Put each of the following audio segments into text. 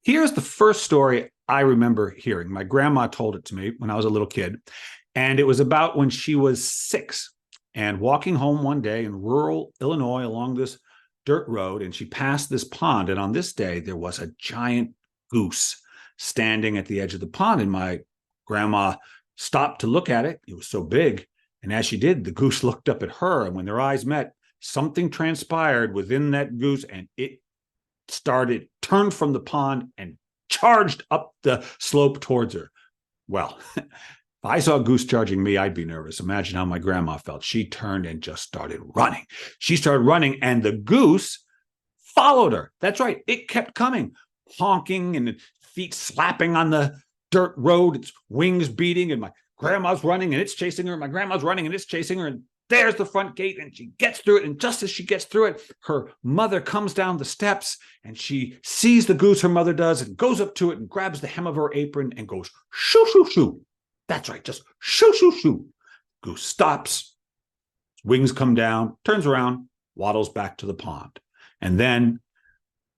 Here's the first story I remember hearing. My grandma told it to me when I was a little kid, and it was about when she was 6 and walking home one day in rural Illinois along this dirt road, and she passed this pond. And on this day, there was a giant goose standing at the edge of the pond. And my grandma stopped to look at it. It was so big. And as she did, the goose looked up at her. And when their eyes met, something transpired within that goose, and it turned from the pond and charged up the slope towards her. Well, if I saw a goose charging me, I'd be nervous. Imagine how my grandma felt. She turned and just started running. She started running, and the goose followed her. That's right. It kept coming, honking and feet slapping on the dirt road, its wings beating, and my grandma's running and it's chasing her. My grandma's running and it's chasing her. And there's the front gate, and she gets through it. And just as she gets through it, her mother comes down the steps, and she sees the goose, her mother does, and goes up to it and grabs the hem of her apron and goes, shoo, shoo, shoo. That's right, just shoo, shoo, shoo. Goose stops, wings come down, turns around, waddles back to the pond. And then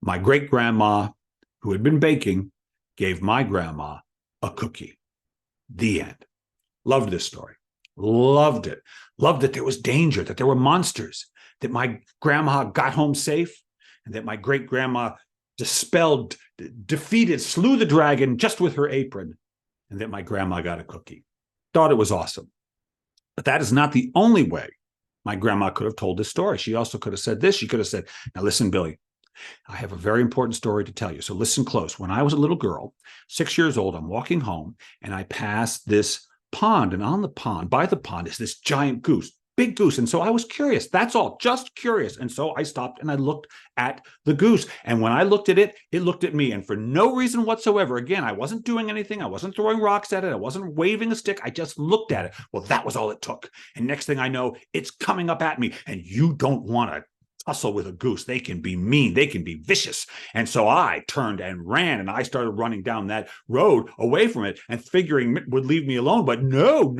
my great-grandma, who had been baking, gave my grandma a cookie. The end. Loved this story. Loved it. Loved that there was danger, that there were monsters, that my grandma got home safe, and that my great-grandma dispelled, defeated, slew the dragon just with her apron, and that my grandma got a cookie. Thought it was awesome. But that is not the only way my grandma could have told this story. She also could have said this. She could have said, now listen, Billy, I have a very important story to tell you. So listen close. When I was a little girl, 6 years old, I'm walking home, and I passed this pond, and on the pond, by the pond, is this giant goose, big goose. And so I was curious. That's all, just curious. And so I stopped and I looked at the goose. And when I looked at it, it looked at me. And for no reason whatsoever, again, I wasn't doing anything. I wasn't throwing rocks at it. I wasn't waving a stick. I just looked at it. Well, that was all it took. And next thing I know, it's coming up at me. And you don't want to tussle with a goose. They can be mean. They can be vicious. And so I turned and ran, and I started running down that road away from it and figuring it would leave me alone. But no,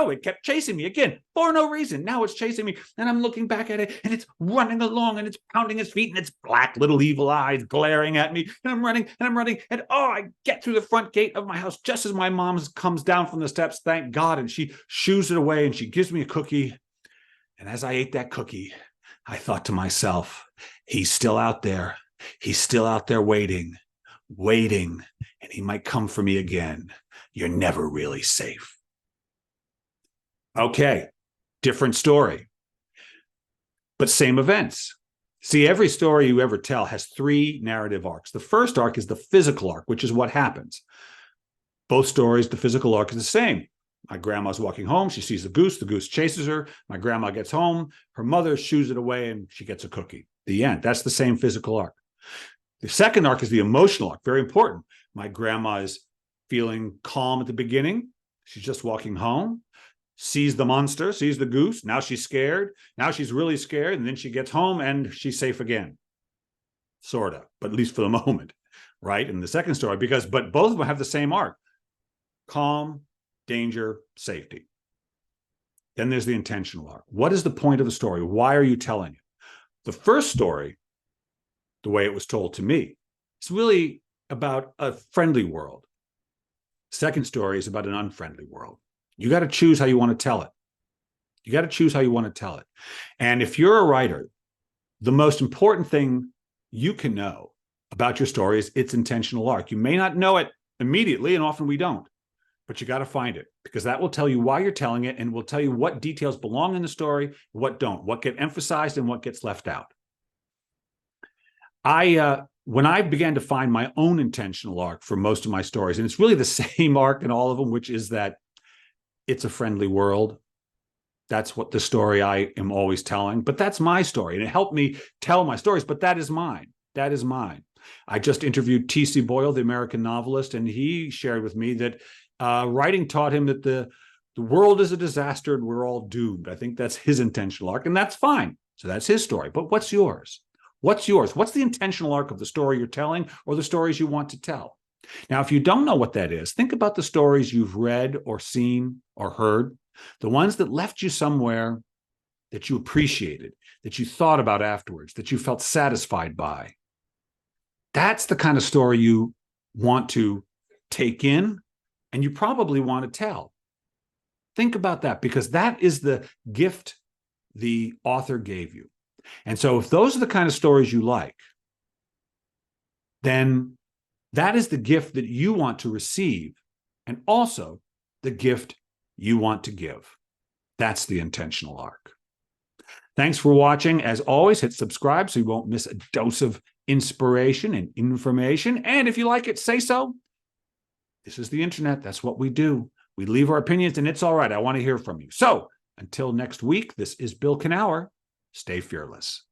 it kept chasing me again for no reason. Now it's chasing me, and I'm looking back at it, and it's running along, and it's pounding its feet, and its black little evil eyes glaring at me. And I'm running, and I get through the front gate of my house just as my mom comes down from the steps, thank God, and she shoos it away, and she gives me a cookie. And as I ate that cookie, I thought to myself, he's still out there. He's still out there waiting, and he might come for me again. You're never really safe. Okay, different story, but same events. See, every story you ever tell has 3 narrative arcs. The first arc is the physical arc, which is what happens. Both stories, the physical arc is the same. My grandma's walking home. She sees the goose chases her. My grandma gets home. Her mother shoos it away, and she gets a cookie. The end. That's the same physical arc. The second arc is the emotional arc. Very important. My grandma is feeling calm at the beginning. She's just walking home, sees the monster, sees the goose. Now she's scared. Now she's really scared. And then she gets home, and she's safe again. Sort of, but at least for the moment, right? In the second story, but both of them have the same arc. Calm, danger, safety. Then there's the intentional arc. What is the point of the story? Why are you telling it? The first story, the way it was told to me, is really about a friendly world. Second story is about an unfriendly world. You got to choose how you want to tell it. You got to choose how you want to tell it. And if you're a writer, the most important thing you can know about your story is its intentional arc. You may not know it immediately, and often we don't. But you got to find it, because that will tell you why you're telling it, and will tell you what details belong in the story, what don't, what get emphasized and what gets left out. When I began to find my own intentional arc for most of my stories, and it's really the same arc in all of them, which is that it's a friendly world. That's what the story I am always telling, but that's my story, and it helped me tell my stories, but that is mine. That is mine. I just interviewed T.C. Boyle, the American novelist, and he shared with me that writing taught him that the world is a disaster and we're all doomed. I think that's his intentional arc, and that's fine. So that's his story. But what's yours? What's yours? What's the intentional arc of the story you're telling, or the stories you want to tell? Now, if you don't know what that is, think about the stories you've read or seen or heard, the ones that left you somewhere that you appreciated, that you thought about afterwards, that you felt satisfied by. That's the kind of story you want to take in, and you probably want to tell. Think about that, because that is the gift the author gave you. And so if those are the kind of stories you like, then that is the gift that you want to receive, and also the gift you want to give. That's the intentional arc. Thanks for watching. As always, hit subscribe so you won't miss a dose of inspiration and information. And if you like it, say so. This is the internet. That's what we do. We leave our opinions, and it's all right. I want to hear from you. So until next week, this is Bill Kenower. Stay fearless.